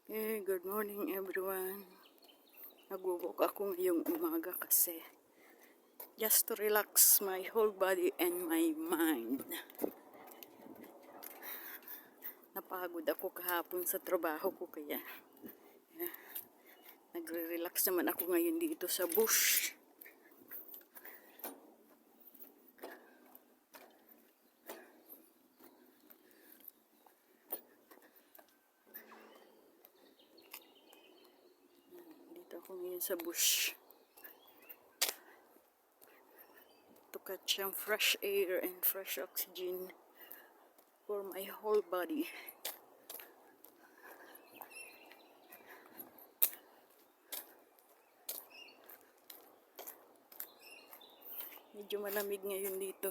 Good morning everyone. Nag-walk ako ngayong umaga kasi just to relax my whole body and my mind. Napagod ako kahapon sa trabaho ko kaya nagre-relax naman ako ngayon dito sa bush. Ako ngayon sa bush to catch some fresh air and fresh oxygen for my whole body. Medyo malamig ngayon dito.